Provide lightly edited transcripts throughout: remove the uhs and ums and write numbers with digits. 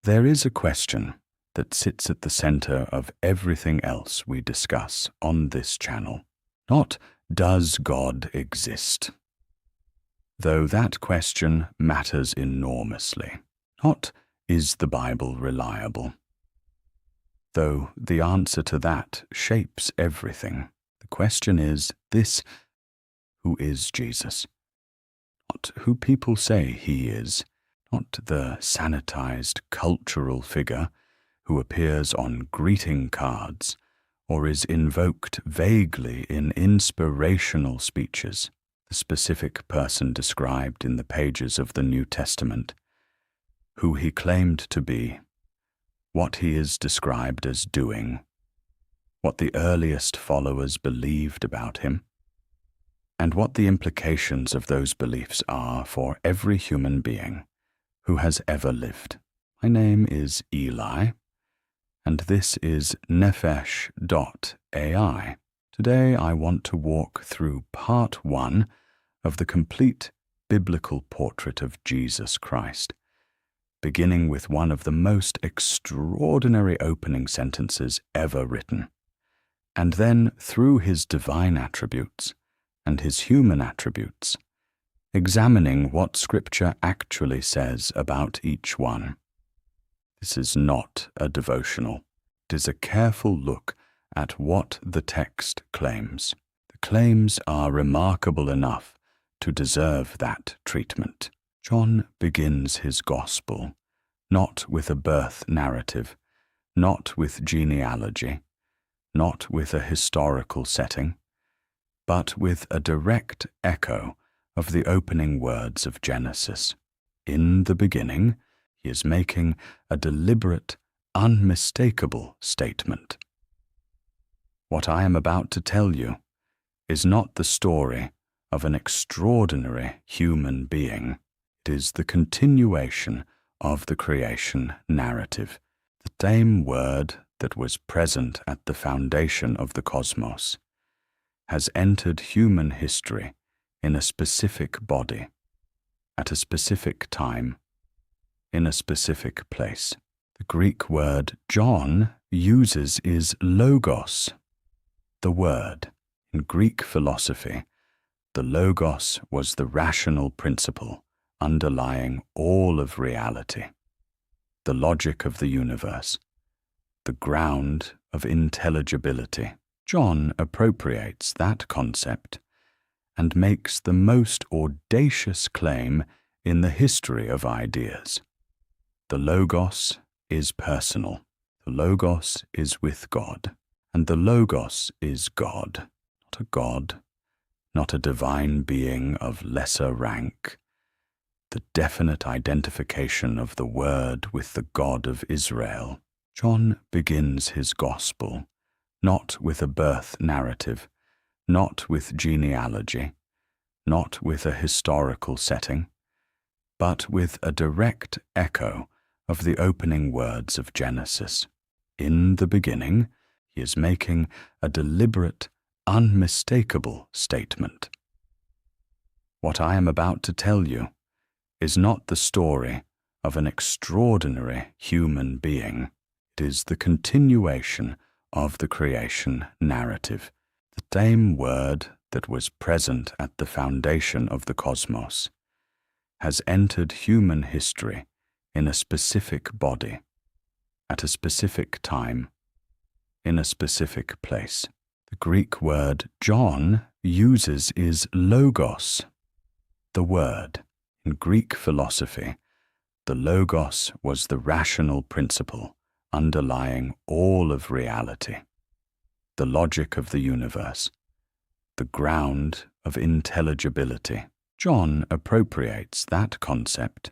There is a question that sits at the center of everything else we discuss on this channel. Not, does God exist? Though that question matters enormously. Not, is the Bible reliable? Though the answer to that shapes everything. The question is this: who is Jesus? Not who people say he is, not the sanitized cultural figure who appears on greeting cards or is invoked vaguely in inspirational speeches, the specific person described in the pages of the New Testament, who he claimed to be, what he is described as doing, what the earliest followers believed about him, and what the implications of those beliefs are for every human being who has ever lived. My name is Eli, and this is Nephesh.ai. Today I want to walk through part 1 of the complete biblical portrait of Jesus Christ, beginning with one of the most extraordinary opening sentences ever written, and then through his divine attributes and his human attributes, examining what Scripture actually says about each one. This is not a devotional. It is a careful look at what the text claims. The claims are remarkable enough to deserve that treatment. John begins his gospel not with a birth narrative, not with genealogy, not with a historical setting, but with a direct echo of the opening words of Genesis. In the beginning, he is making a deliberate, unmistakable statement. What I am about to tell you is not the story of an extraordinary human being. It is the continuation of the creation narrative, the same word that was present at the foundation of the cosmos has entered human history in a specific body, at a specific time, in a specific place. The Greek word John uses is logos, the word. In Greek philosophy, the logos was the rational principle underlying all of reality, the logic of the universe, the ground of intelligibility. John appropriates that concept and makes the most audacious claim in the history of ideas. The Logos is personal. The Logos is with God. And the Logos is God, not a god, not a divine being of lesser rank. The definite identification of the Word with the God of Israel. John begins his gospel not with a birth narrative, not with genealogy, not with a historical setting, but with a direct echo of the opening words of Genesis. In the beginning, he is making a deliberate, unmistakable statement. What I am about to tell you is not the story of an extraordinary human being. It is the continuation of the creation narrative, the same word that was present at the foundation of the cosmos has entered human history in a specific body, at a specific time, in a specific place. The Greek word John uses is logos, the word. In Greek philosophy, the logos was the rational principle underlying all of reality, the logic of the universe, the ground of intelligibility. John appropriates that concept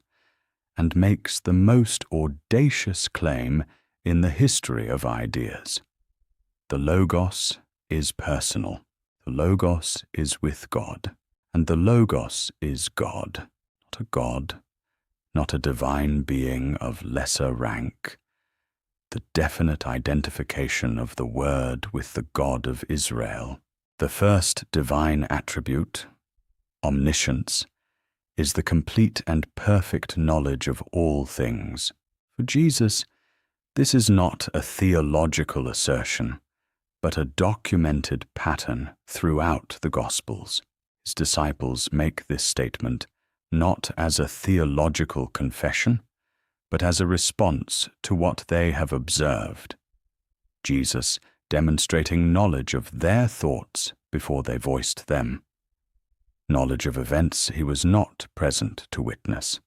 and makes the most audacious claim in the history of ideas. The Logos is personal. The Logos is with God. And the Logos is God, not a god, not a divine being of lesser rank. The definite identification of the Word with the God of Israel. The first divine attribute, omniscience, is the complete and perfect knowledge of all things. For For Jesus, this is not a theological assertion, but a documented pattern throughout the Gospels. His disciples make this statement not as a theological confession, but as a response to what they have observed. Jesus demonstrating knowledge of their thoughts before they voiced them. Knowledge of events he was not present to witness.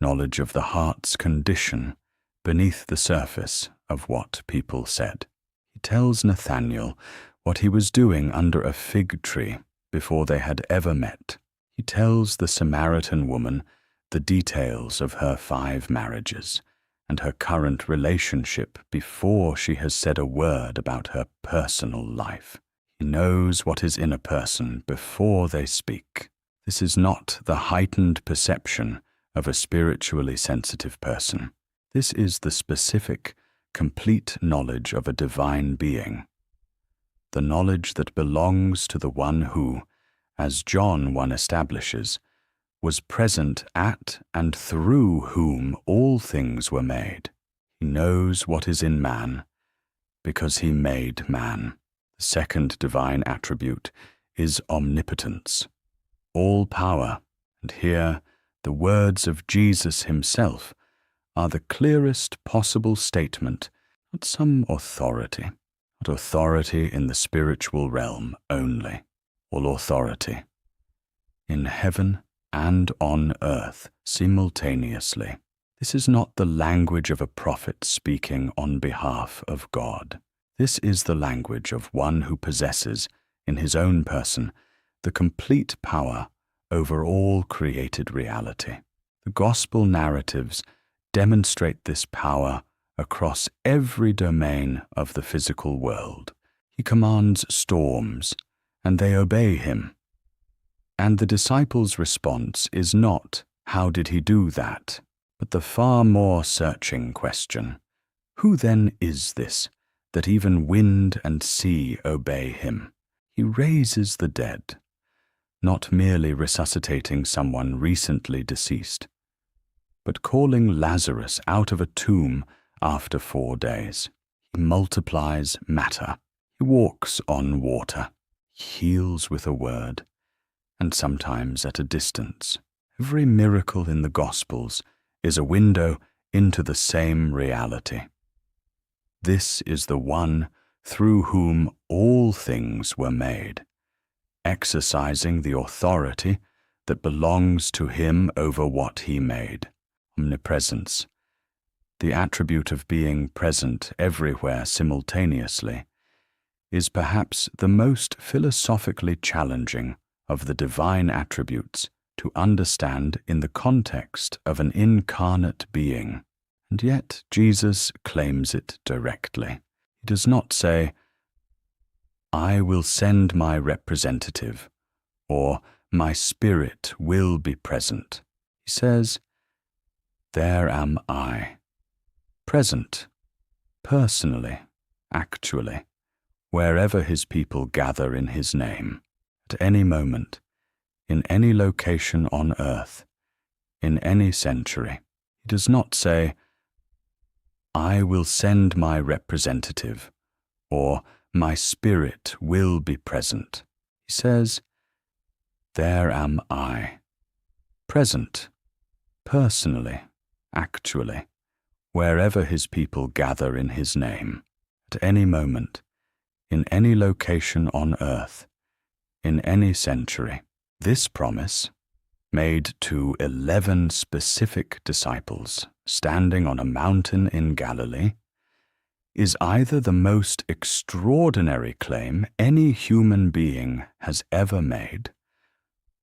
Knowledge of the heart's condition beneath the surface of what people said. He tells Nathanael what he was doing under a fig tree before they had ever met. He tells the Samaritan woman the details of her 5 marriages and her current relationship before she has said a word about her personal life. He knows what is in a person before they speak. This is not the heightened perception of a spiritually sensitive person. This is the specific, complete knowledge of a divine being. The knowledge that belongs to the one who, as John 1 establishes, was present at and through whom all things were made. He knows what is in man, because he made man. The second divine attribute is omnipotence, all power, and here the words of Jesus himself are the clearest possible statement, not some authority, not authority in the spiritual realm only, all authority in heaven and on earth simultaneously. This is not the language of a prophet speaking on behalf of God. This is the language of one who possesses, in his own person, the complete power over all created reality. The gospel narratives demonstrate this power across every domain of the physical world. He commands storms, and they obey him. And the disciples' response is not, how did he do that? But the far more searching question, who then is this, that even wind and sea obey him? He raises the dead, not merely resuscitating someone recently deceased, but calling Lazarus out of a tomb after 4 days. He multiplies matter. He walks on water. He heals with a word, and sometimes at a distance. Every miracle in the Gospels is a window into the same reality. This is the one through whom all things were made, exercising the authority that belongs to him over what he made. Omnipresence, the attribute of being present everywhere simultaneously, is perhaps the most philosophically challenging of the divine attributes to understand in the context of an incarnate being. And yet Jesus claims it directly. He does not say, I will send my representative, or my spirit will be present. He says, there am I, present, personally, actually, wherever his people gather in his name, at any moment, in any location on earth, in any century. He does not say, I will send my representative, or my spirit will be present. He says, there am I, present, personally, actually, wherever his people gather in his name, at any moment, in any location on earth, in any century. This promise, made to 11 specific disciples standing on a mountain in Galilee, is either the most extraordinary claim any human being has ever made,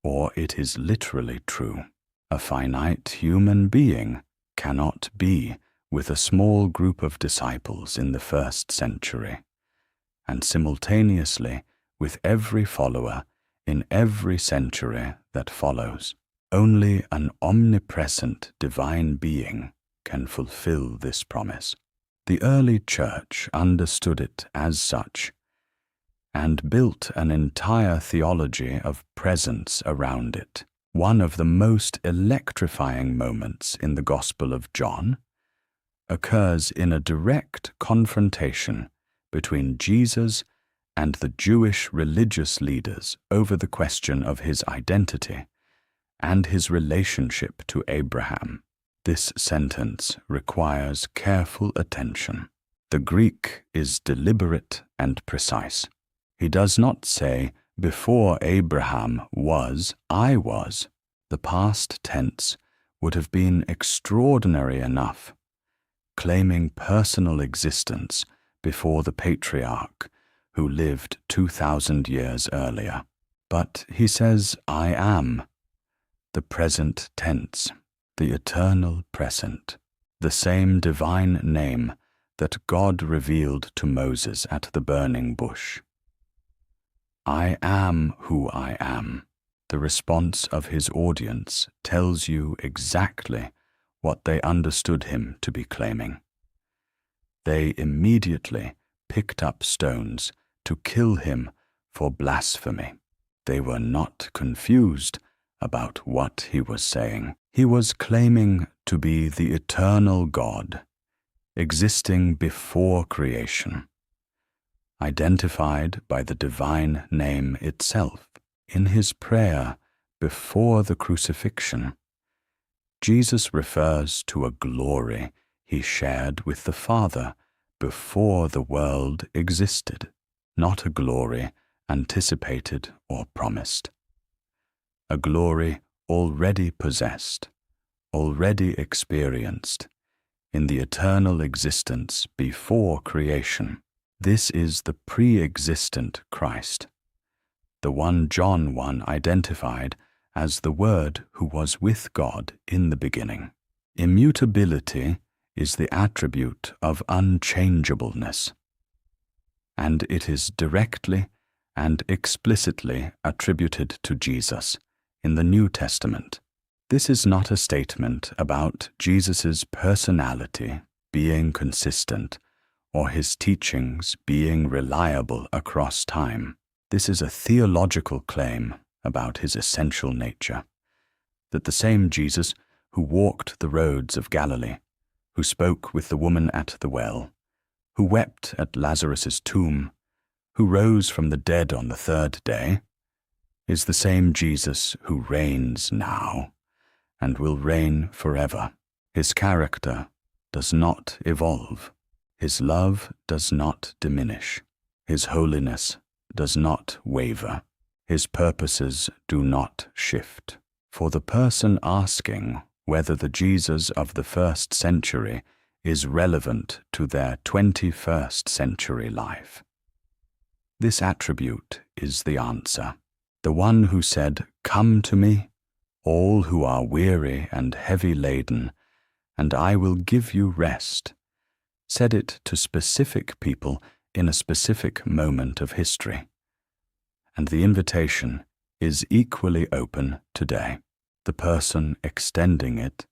or it is literally true. A finite human being cannot be with a small group of disciples in the 1st century, and simultaneously with every follower in every century that follows. Only an omnipresent divine being can fulfill this promise. The early church understood it as such, and built an entire theology of presence around it. One of the most electrifying moments in the Gospel of John, occurs in a direct confrontation between Jesus and the Jewish religious leaders over the question of his identity and his relationship to Abraham. This sentence requires careful attention. The Greek is deliberate and precise. He does not say, "Before Abraham was, I was." The past tense would have been extraordinary enough, claiming personal existence before the patriarch who lived 2,000 years earlier. But he says, "I am," the present tense, the eternal present, the same divine name that God revealed to Moses at the burning bush. "I am who I am." The response of his audience tells you exactly what they understood him to be claiming. They immediately picked up stones to kill him for blasphemy. They were not confused about what he was saying. He was claiming to be the eternal God, existing before creation, identified by the divine name itself. In his prayer before the crucifixion, Jesus refers to a glory he shared with the Father before the world existed, not a glory anticipated or promised. A glory already possessed, already experienced, in the eternal existence before creation. This is the pre-existent Christ, the one John 1 identified as the Word who was with God in the beginning. Immutability is the attribute of unchangeableness, and it is directly and explicitly attributed to Jesus in the New Testament. This is not a statement about Jesus' personality being consistent or his teachings being reliable across time. This is a theological claim about his essential nature, that the same Jesus who walked the roads of Galilee, who spoke with the woman at the well, who wept at Lazarus' tomb, who rose from the dead on the third day, is the same Jesus who reigns now and will reign forever. His character does not evolve. His love does not diminish. His holiness does not waver. His purposes do not shift. For the person asking whether the Jesus of the first century is relevant to their 21st century life, this attribute is the answer. The one who said, "Come to me, all who are weary and heavy laden, and I will give you rest," said it to specific people in a specific moment of history. And the invitation is equally open today. The person extending it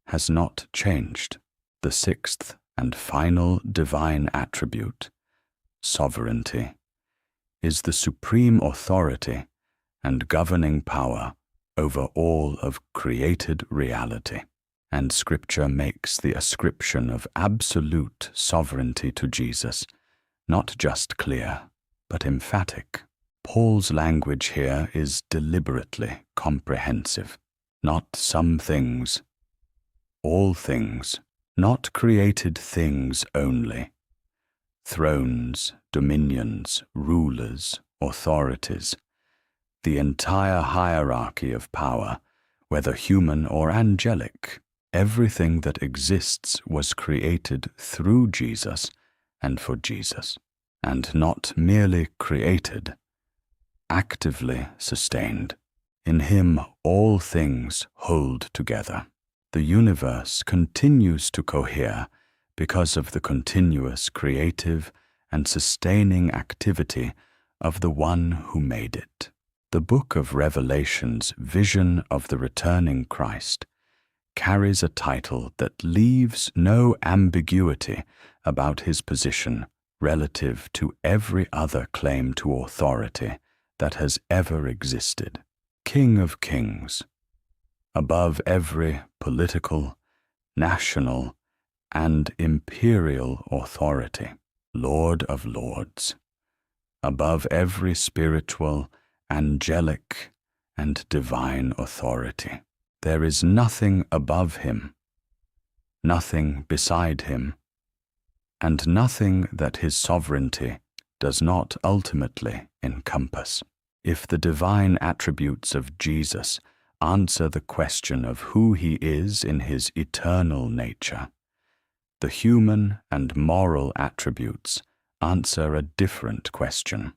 has not changed. The sixth and final divine attribute, sovereignty, is the supreme authority and governing power over all of created reality. And Scripture makes the ascription of absolute sovereignty to Jesus not just clear, but emphatic. Paul's language here is deliberately comprehensive. Not some things, all things, not created things only. Thrones, dominions, rulers, authorities, the entire hierarchy of power, whether human or angelic, everything that exists was created through Jesus and for Jesus, and not merely created, actively sustained. In him all things hold together. The universe continues to cohere because of the continuous creative and sustaining activity of the one who made it. The book of Revelation's vision of the returning Christ carries a title that leaves no ambiguity about his position relative to every other claim to authority that has ever existed. King of Kings, above every political, national, and imperial authority, Lord of Lords, above every spiritual, angelic, and divine authority. There is nothing above him, nothing beside him, and nothing that his sovereignty does not ultimately encompass. If the divine attributes of Jesus answer the question of who he is in his eternal nature, the human and moral attributes answer a different question.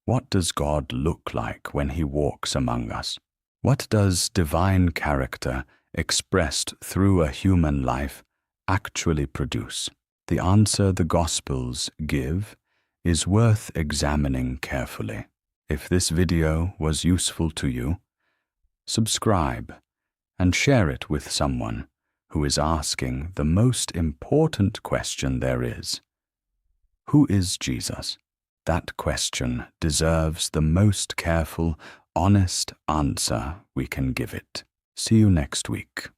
What does God look like when he walks among us? What does divine character expressed through a human life actually produce? The answer the Gospels give is worth examining carefully. If this video was useful to you, subscribe and share it with someone who is asking the most important question there is. Who is Jesus? That question deserves the most careful, honest answer we can give it. See you next week.